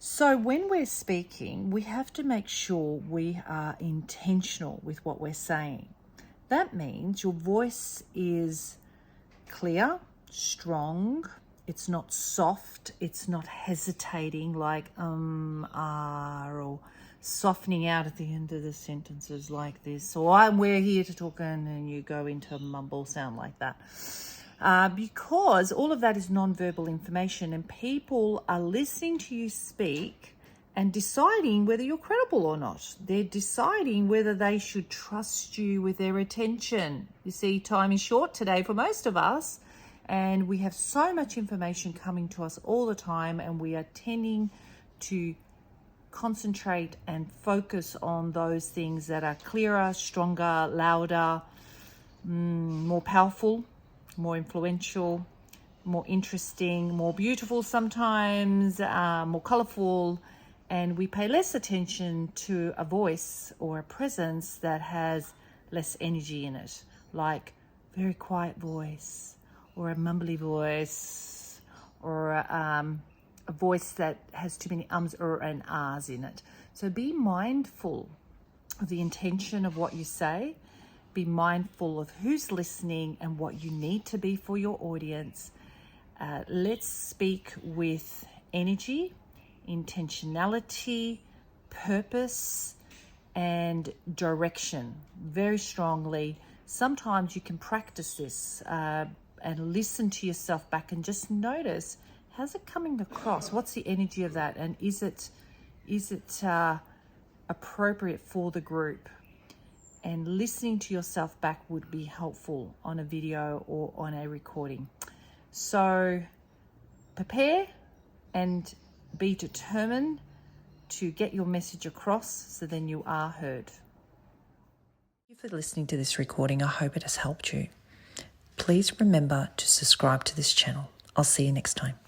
So when we're speaking, we have to make sure we are intentional with what we're saying. That means your voice is clear, strong. It's not soft. It's not hesitating like or softening out at the end of the sentences like this. Or we're here to talk and you go into a mumble sound like that. Because all of that is non-verbal information and people are listening to you speak and deciding whether you're credible or not. They're deciding whether they should trust you with their attention. You see, time is short today for most of us, and we have so much information coming to us all the time, and we are tending to concentrate and focus on those things that are clearer, stronger, louder, more powerful, more influential, more interesting, more beautiful sometimes, more colorful, and we pay less attention to a voice or a presence that has less energy in it, like very quiet voice or a mumbly voice or a voice that has too many ums or an ahs in it. So be mindful of the intention of what you say. Be mindful of who's listening and what you need to be for your audience. Let's speak with energy, intentionality, purpose, and direction very strongly. Sometimes you can practice this and listen to yourself back and just notice, how's it coming across? What's the energy of that? And is it appropriate for the group? And listening to yourself back would be helpful on a video or on a recording. So prepare and be determined to get your message across so then you are heard. Thank you for listening to this recording. I hope it has helped you. Please remember to subscribe to this channel. I'll see you next time.